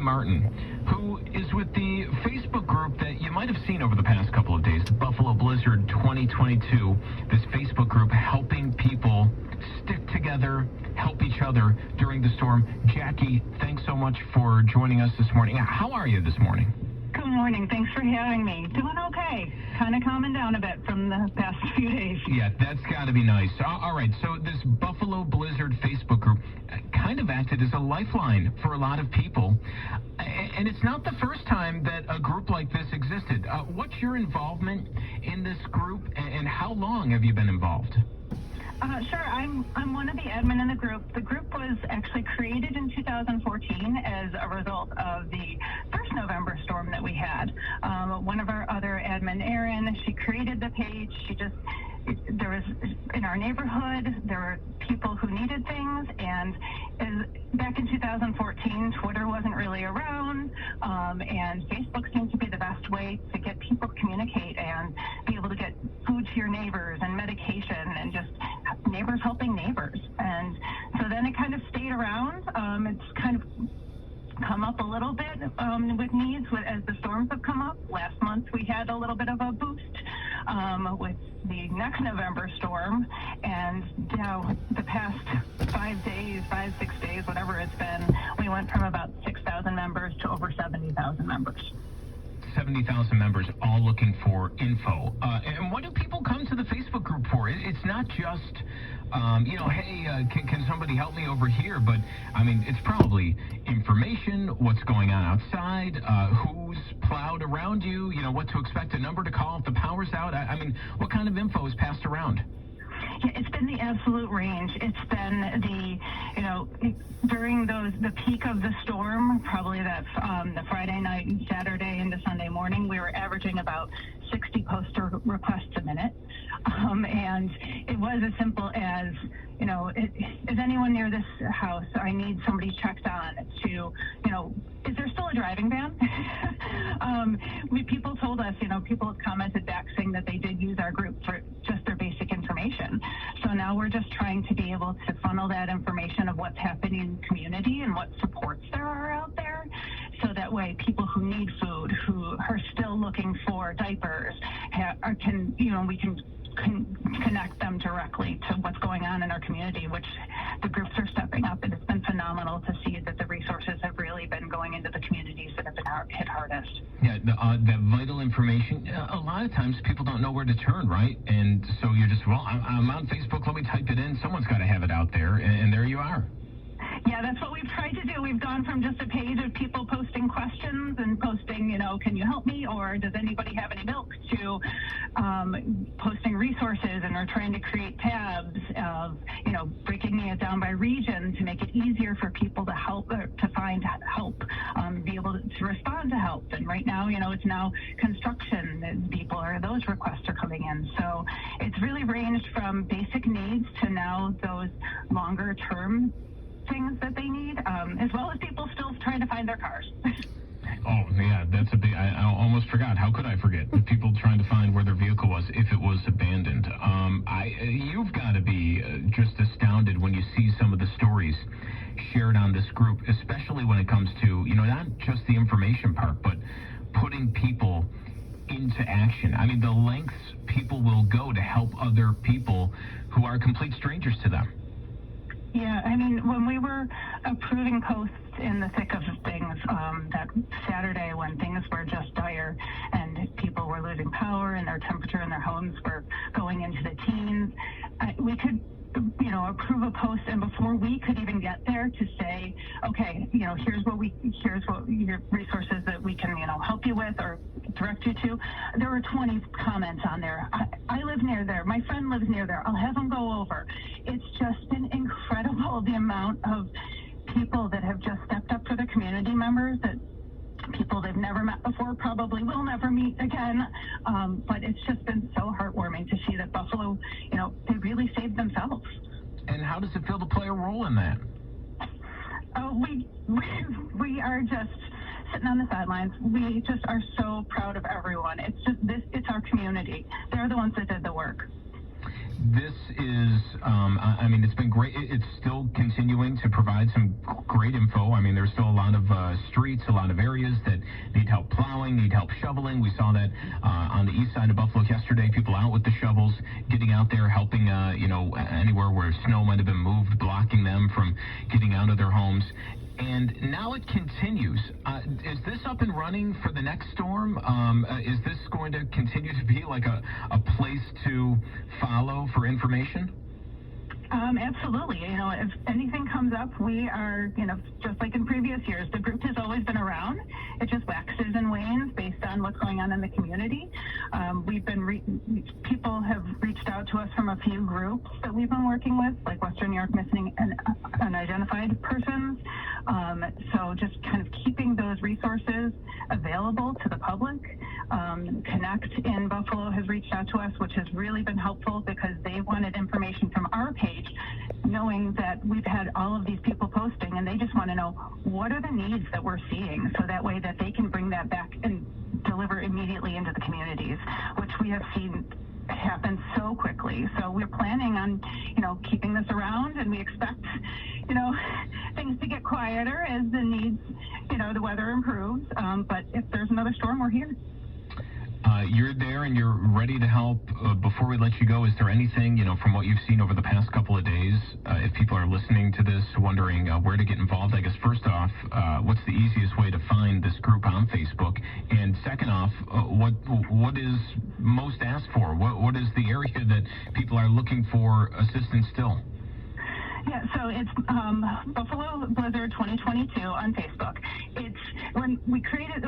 Martin, who is with the Facebook group that you might have seen over the past couple of days, the Buffalo Blizzard 2022. This Facebook group helping people stick together, help each other during the storm. Jackie, thanks so much for joining us this morning. How are you this morning? Good morning. Thanks for having me. Doing okay. Kind of calming down a bit from the past few days. Yeah, that's got to be nice. All right, so this Buffalo Blizzard Facebook group kind of acted as a lifeline for a lot of people. And it's not the first time that a group like this existed. What's your involvement in this group, and how long have you been involved? Sure. I'm one of the admin in the group. The group was actually created in 2014 as a result of the first November storm that we had. One of our other admin, Erin, she created the page. There was, in our neighborhood, there were people who needed things, and back in 2014, Twitter wasn't really around, and Facebook seemed to be the best way to get people to communicate and be able to get food to your neighbors and medication and just neighbors helping neighbors. And so then it kind of stayed around. It's kind of come up a little bit with needs as the storms have come up. Last month we had a little bit of a boost with the next November storm, and now the past 5, 6 days, whatever it's been, we went from about 6,000 members to over 70,000 members. 70,000 members all looking for info. And what do people come to the Facebook group for? It's not just, hey, can somebody help me over here? But, I mean, it's probably information, what's going on outside, who's plowed around you, what to expect, a number to call if the power's out. I mean, what kind of info is passed around? Yeah, it's been the absolute range. It's been during the peak of the storm, probably that's the Friday night and Saturday into Sunday morning, we were averaging about 60 poster requests a minute. And it was as simple as, is anyone near this house? I need somebody checked on to, is there still a driving ban? People told us, people have commented back saying that they did use our group for just their basic information. So now we're just trying to be able to funnel that information of what's happening in the community and what supports there are out there. So that way people who need food, who are still looking for diapers, we can connect them directly to what's going on in our community, which the groups are stepping up, and it's been phenomenal to see that the resources have really been going into the communities that have been hit hardest. Yeah, that vital information, a lot of times people don't know where to turn, right? And so you're just, I'm on Facebook, let me type it in, someone's got to have it out there, and there you are. Yeah, that's what we've tried to do. We've gone from just a page of people posting questions and posting, can you help me, or does anybody have any milk, to posting resources, and we're trying to create tabs of, breaking it down by region to make it easier for people to help, to find help, be able to respond to help. And right now, it's now construction and those requests are coming in. So it's really ranged from basic needs to now those longer term things that they need, as well as people still trying to find their cars. Oh, yeah, that's a big, I almost forgot. How could I forget? People trying to find where their vehicle was if it was abandoned. You've got to be just astounded when you see some of the stories shared on this group, especially when it comes to, not just the information part, but putting people into action. I mean, the lengths people will go to help other people who are complete strangers to them. Yeah, I mean, when we were approving posts in the thick of things that Saturday, when things were just dire and people were losing power and their temperature in their homes were going into the teens, we could approve a post, and before we could even get there to say, okay, here's what your resources that we can, help you with or direct you to, there were 20 comments on there. I live near there. My friend lives near there. I'll have them go over. It's just been incredible, the amount of people that have just stepped up for their community members, that people they've never met before, probably will never meet again. But it's just been so heartwarming to see that Buffalo, they really saved themselves. And how does it feel to play a role in that? We are just sitting on the sidelines. We just are so proud of everyone. It's our community. They're the ones that did the work. This is, I mean, it's been great. It's still continuing to provide some great info. I mean, there's still a lot of streets, a lot of areas that need help plowing, need help shoveling. We saw that on the east side of Buffalo yesterday, people out with the shovels, getting out there, helping, anywhere where snow might have been moved, blocking them from getting out of their homes. And now it continues. Is this up and running for the next storm? Is this going to continue to be like a place to follow for information? Absolutely. If anything comes up, we are, just like in previous years, the group has always been around. It just waxes and wanes based on what's going on in the community. People have reached out to us from a few groups that we've been working with, like Western New York Missing and Unidentified Persons. So just kind of keeping those resources available to the public. Connect in Buffalo has reached out to us, which has really been helpful because they wanted information from our page, knowing that we've had all of these people posting, and they just want to know what are the needs that we're seeing, so that way that they can bring that back and deliver immediately into the communities, which we have seen happen so quickly. So we're planning on, keeping this around, and we expect, things to get quieter as the needs, the weather improves. But if there's another storm, we're here. You're there and you're ready to help. Before we let you go, is there anything, from what you've seen over the past couple of days, if people are listening to this wondering where to get involved, I guess first off, what's the easiest way to find this group on Facebook? And second off, what is most asked for? What is the area that people are looking for assistance still? Yeah, so it's Buffalo Blizzard 2022 on Facebook. It's when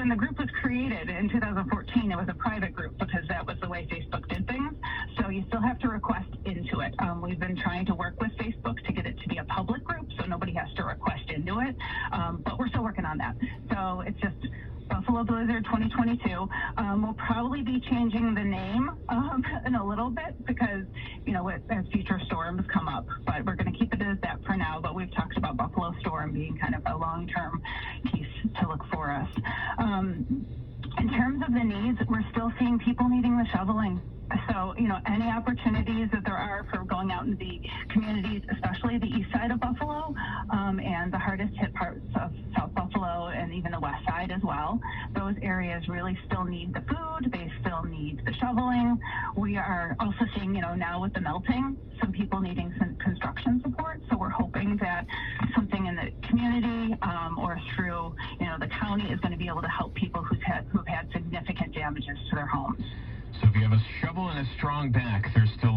the group was created in 2014, it was a private group because that was the way Facebook did things. So you still have to request into it. We've been trying to work with Facebook to get it to be a public group, so nobody has to request into it. But we're still working on that. So it's just Buffalo Blizzard 2022. We'll probably be changing the name in a little bit because, as future storms come up. But we're going to keep it as that for now. But we've talked about Buffalo Storm being kind of a long-term piece to look for us. In terms of the needs, we're still seeing people needing the shoveling. So, any opportunities that there are for going out in the communities, especially the east side of Buffalo, and the hardest hit parts of South Buffalo and even the west side as well, those areas really still need the food. They still need the shoveling. We are also seeing, now with the melting, some people needing some construction support. So we're hoping that something in the community or through, the county is going to be able to help people who've had significant damages to their homes. So if you have a shovel and a strong back, there's still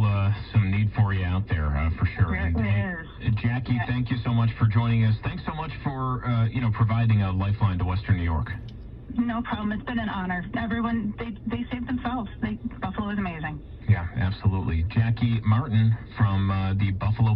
some need for you out there, for sure. There is. Jackie, thank you so much for joining us. Thanks so much for, providing a lifeline to Western New York. No problem. It's been an honor. Everyone, they saved themselves. Buffalo is amazing. Yeah, absolutely. Jackie Martin from the Buffalo